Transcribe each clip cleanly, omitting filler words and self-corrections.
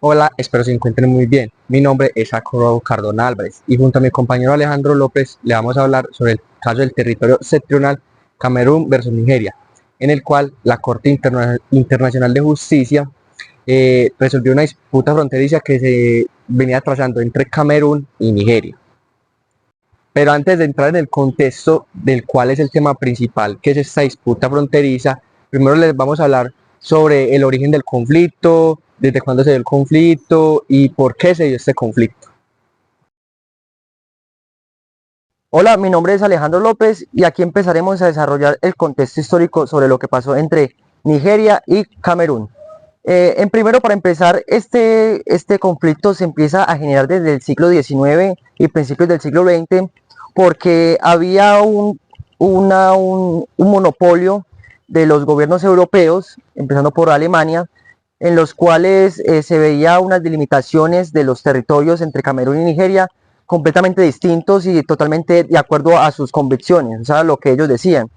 Hola, espero se encuentren muy bien. Mi nombre es Jacobo Cardona Álvarez y junto a mi compañero Alejandro López le vamos a hablar sobre el caso del territorio septentrional Camerún versus Nigeria, en el cual la Corte Internacional de Justicia resolvió una disputa fronteriza que se venía trazando entre Camerún y Nigeria. Pero antes de entrar en el contexto del cual es el tema principal, que es esta disputa fronteriza, primero les vamos a hablar sobre el origen del conflicto, desde cuándo se dio el conflicto y por qué se dio este conflicto. Hola, mi nombre es Alejandro López y aquí empezaremos a desarrollar el contexto histórico sobre lo que pasó entre Nigeria y Camerún. Para empezar, este conflicto se empieza a generar desde el siglo XIX y principios del siglo XX porque había un monopolio de los gobiernos europeos, empezando por Alemania, en los cuales se veía unas delimitaciones de los territorios entre Camerún y Nigeria completamente distintos y totalmente de acuerdo a sus convicciones, o sea, lo que ellos decían.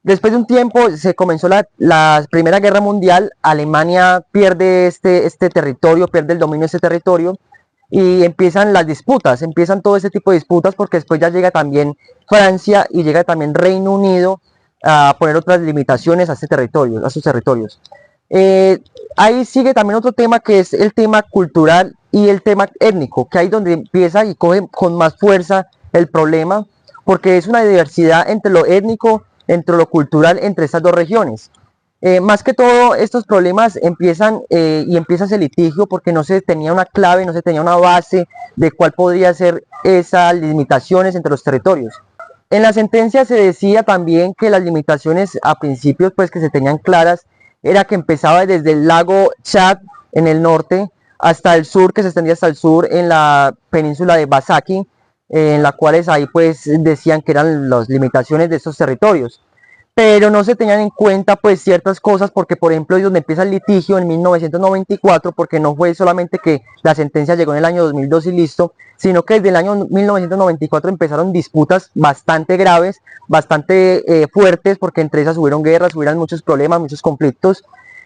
Después de un tiempo se comenzó la Primera Guerra Mundial, Alemania pierde este territorio, pierde el dominio de este territorio y empiezan las disputas, empiezan todo ese tipo de disputas porque después ya llega también Francia y llega también Reino Unido a poner otras limitaciones a este territorio, a sus territorios. Eh, Ahí sigue también otro tema que es el tema cultural y el tema étnico, que ahí donde empieza y coge con más fuerza el problema, porque es una diversidad entre lo étnico, entre lo cultural, entre estas dos regiones. Más que todo, estos problemas empiezan y empieza ese litigio porque no se tenía una clave, no se tenía una base de cuál podría ser esas limitaciones entre los territorios. En la sentencia se decía también que las limitaciones a principios pues que se tenían claras era que empezaba desde el lago Chad en el norte hasta el sur, que se extendía hasta el sur en la península de Basaki, en las cuales ahí pues decían que eran las limitaciones de estos territorios, pero no se tenían en cuenta pues ciertas cosas porque por ejemplo es donde empieza el litigio en 1994, porque no fue solamente que la sentencia llegó en el año 2002 y listo, sino que desde el año 1994 empezaron disputas bastante graves, bastante fuertes, porque entre esas hubieron guerras, hubieron muchos problemas, muchos conflictos,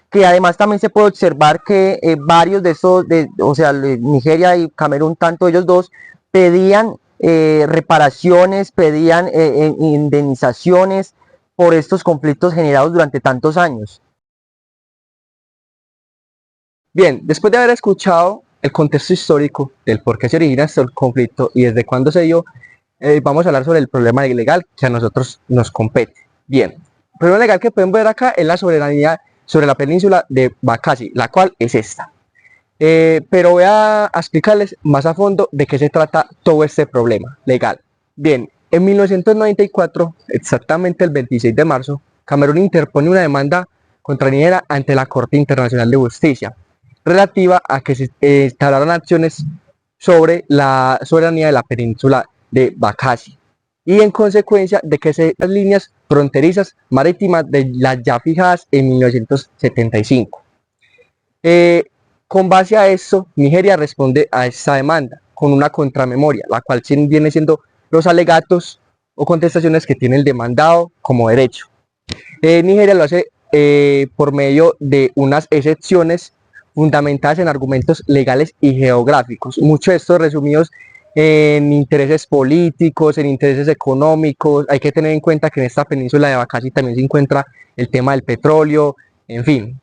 que además también se puede observar que varios de esos, o sea, Nigeria y Camerún, tanto ellos dos, pedían reparaciones, pedían indemnizaciones por estos conflictos generados durante tantos años. Bien, después de haber escuchado el contexto histórico del por qué se origina este conflicto y desde cuándo se dio, vamos a hablar sobre el problema legal que a nosotros nos compete. Bien, el problema legal que pueden ver acá es la soberanía sobre la península de Bacasi, la cual es esta. Pero voy a explicarles más a fondo de qué se trata todo este problema legal. Bien, en 1994, exactamente el 26 de marzo, Camerún interpone una demanda contra Nigeria ante la Corte Internacional de Justicia, relativa a que se instalaron acciones sobre la soberanía de la península de Bacasi y en consecuencia de que las líneas fronterizas marítimas de las ya fijadas en 1975. Eh, con base a esto, Nigeria responde a esta demanda con una contramemoria, la cual viene siendo los alegatos o contestaciones que tiene el demandado como derecho. Nigeria lo hace por medio de unas excepciones fundamentadas en argumentos legales y geográficos. Muchos de estos resumidos en intereses políticos, en intereses económicos. Hay que tener en cuenta que en esta península de Bacasi también se encuentra el tema del petróleo, en fin.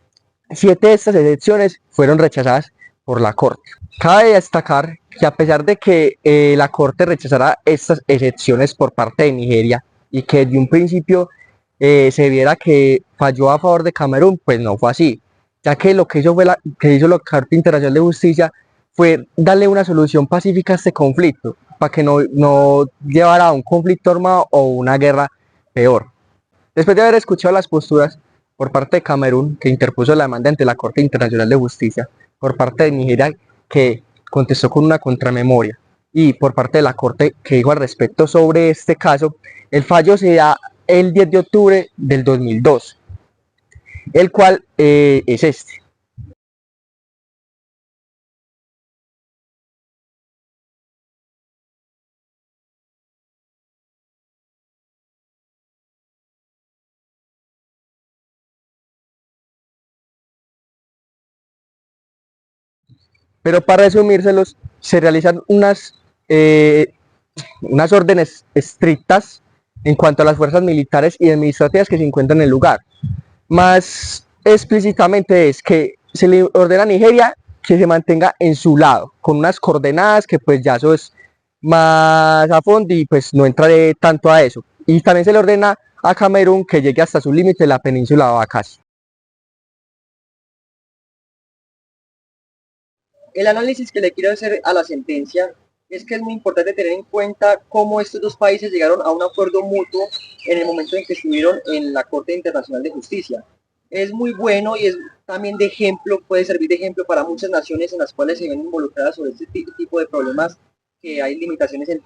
7 de estas excepciones fueron rechazadas por la Corte. Cabe destacar que a pesar de que la Corte rechazara estas excepciones por parte de Nigeria y que de un principio se viera que falló a favor de Camerún, pues no fue así, ya que lo que hizo, que hizo la Corte Internacional de Justicia fue darle una solución pacífica a este conflicto, para que no llevara a un conflicto armado o una guerra peor. Después de haber escuchado las posturas por parte de Camerún, que interpuso la demanda ante la Corte Internacional de Justicia, por parte de Nigeria, que contestó con una contramemoria, y por parte de la Corte que dijo al respecto sobre este caso, el fallo se da el 10 de octubre del 2002, el cual es este. Pero para resumírselos, se realizan unas órdenes estrictas en cuanto a las fuerzas militares y administrativas que se encuentran en el lugar. Más explícitamente es que se le ordena a Nigeria que se mantenga en su lado, con unas coordenadas que pues ya eso es más a fondo y pues no entraré tanto a eso. Y también se le ordena a Camerún que llegue hasta su límite, la península de Bacas. El análisis que le quiero hacer a la sentencia es que es muy importante tener en cuenta cómo estos dos países llegaron a un acuerdo mutuo en el momento en que estuvieron en la Corte Internacional de Justicia. Es muy bueno y es también de ejemplo, puede servir de ejemplo para muchas naciones en las cuales se ven involucradas sobre este tipo de problemas, que hay limitaciones en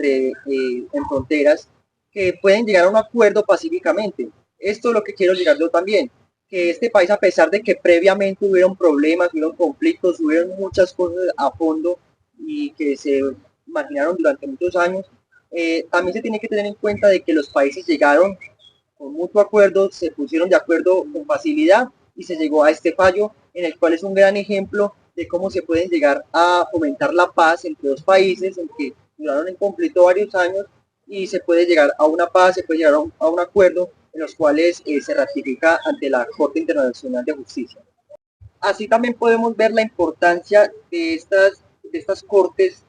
fronteras, que pueden llegar a un acuerdo pacíficamente. Esto es lo que quiero llegar yo también, que este país, a pesar de que previamente hubieron problemas, hubieron conflictos, hubieron muchas cosas a fondo y que se imaginaron durante muchos años, también se tiene que tener en cuenta de que los países llegaron con mutuo acuerdo, se pusieron de acuerdo con facilidad y se llegó a este fallo, en el cual es un gran ejemplo de cómo se pueden llegar a fomentar la paz entre dos países en que duraron en conflicto varios años y se puede llegar a una paz, se puede llegar a un acuerdo en los cuales se ratifica ante la Corte Internacional de Justicia. Así también podemos ver la importancia de estas cortes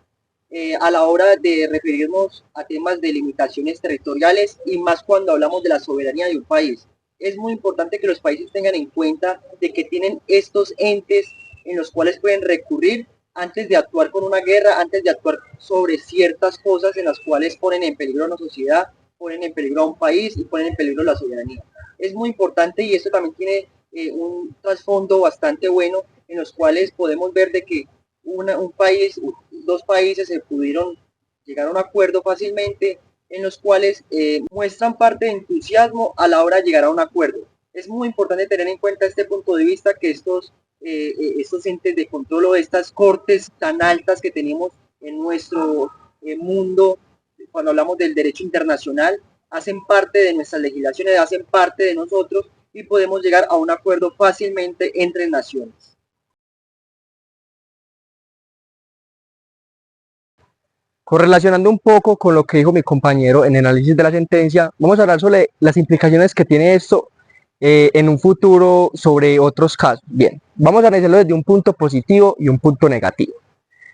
a la hora de referirnos a temas de limitaciones territoriales y más cuando hablamos de la soberanía de un país. Es muy importante que los países tengan en cuenta de que tienen estos entes en los cuales pueden recurrir antes de actuar con una guerra, antes de actuar sobre ciertas cosas en las cuales ponen en peligro a una sociedad, ponen en peligro a un país y ponen en peligro la soberanía. Es muy importante y esto también tiene un trasfondo bastante bueno en los cuales podemos ver de que un país, dos países se pudieron llegar a un acuerdo fácilmente, en los cuales muestran parte de entusiasmo a la hora de llegar a un acuerdo. Es muy importante tener en cuenta este punto de vista, que estos entes de control o estas cortes tan altas que tenemos en nuestro mundo, cuando hablamos del derecho internacional, hacen parte de nuestras legislaciones, hacen parte de nosotros y podemos llegar a un acuerdo fácilmente entre naciones. Correlacionando un poco con lo que dijo mi compañero en el análisis de la sentencia, vamos a hablar sobre las implicaciones que tiene esto en un futuro sobre otros casos. Bien, vamos a analizarlo desde un punto positivo y un punto negativo.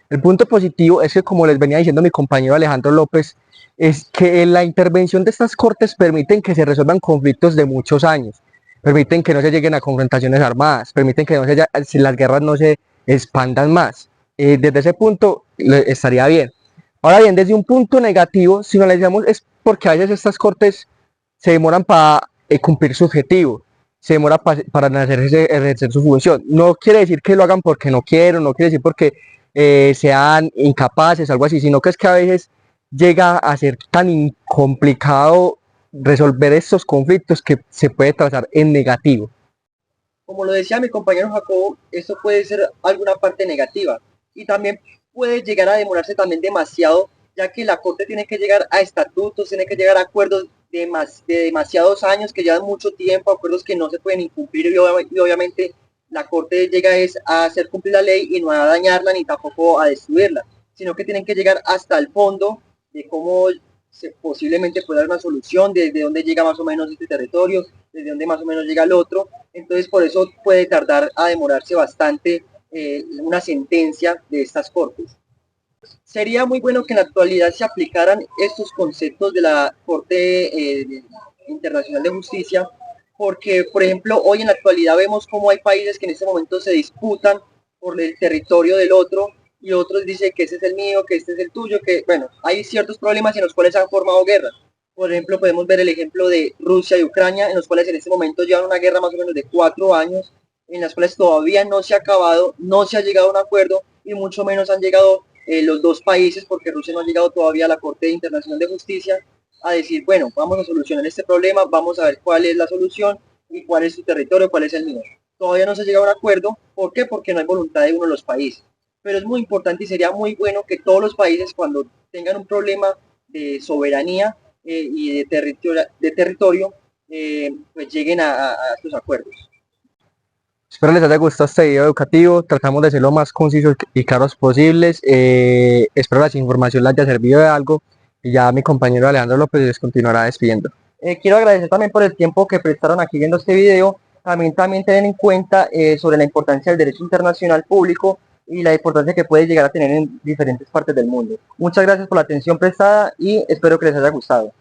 El punto positivo es que, como les venía diciendo mi compañero Alejandro López, es que la intervención de estas cortes permiten que se resuelvan conflictos de muchos años, permiten que no se lleguen a confrontaciones armadas, permiten que no las guerras no se expandan más. Desde ese punto estaría bien. Ahora bien, desde un punto negativo, si lo analizamos, es porque a veces estas cortes se demoran para cumplir su objetivo, se demora para ejercer su función. No quiere decir que lo hagan porque no quieren, no quiere decir porque sean incapaces, algo así, sino que es que a veces llega a ser tan complicado resolver estos conflictos que se puede trazar en negativo. Como lo decía mi compañero Jacobo, esto puede ser alguna parte negativa y también puede llegar a demorarse también demasiado, ya que la Corte tiene que llegar a estatutos, tiene que llegar a acuerdos de demasiados años que llevan mucho tiempo, acuerdos que no se pueden incumplir y obviamente la Corte llega a hacer cumplir la ley y no a dañarla ni tampoco a destruirla, sino que tienen que llegar hasta el fondo de cómo posiblemente puede haber una solución, desde dónde llega más o menos este territorio, desde dónde más o menos llega el otro. Entonces, por eso puede tardar a demorarse bastante una sentencia de estas cortes. Sería muy bueno que en la actualidad se aplicaran estos conceptos de la Corte Internacional de Justicia, porque, por ejemplo, hoy en la actualidad vemos cómo hay países que en este momento se disputan por el territorio del otro y otros dicen que ese es el mío, que este es el tuyo, que, bueno, hay ciertos problemas en los cuales se han formado guerras. Por ejemplo, podemos ver el ejemplo de Rusia y Ucrania, en los cuales en este momento llevan una guerra más o menos de 4 años, en las cuales todavía no se ha acabado, no se ha llegado a un acuerdo y mucho menos han llegado los dos países, porque Rusia no ha llegado todavía a la Corte Internacional de Justicia, a decir, bueno, vamos a solucionar este problema, vamos a ver cuál es la solución y cuál es su territorio, cuál es el mío. Todavía no se ha llegado a un acuerdo, ¿por qué? Porque no hay voluntad de uno de los países. Pero es muy importante y sería muy bueno que todos los países, cuando tengan un problema de soberanía y de territorio pues lleguen a estos acuerdos. Espero les haya gustado este video educativo. Tratamos de ser lo más concisos y claros posibles. Espero la información les haya servido de algo. Y ya mi compañero Alejandro López les continuará despidiendo. Quiero agradecer también por el tiempo que prestaron aquí viendo este video. También tener en cuenta sobre la importancia del derecho internacional público y la importancia que puede llegar a tener en diferentes partes del mundo. Muchas gracias por la atención prestada y espero que les haya gustado.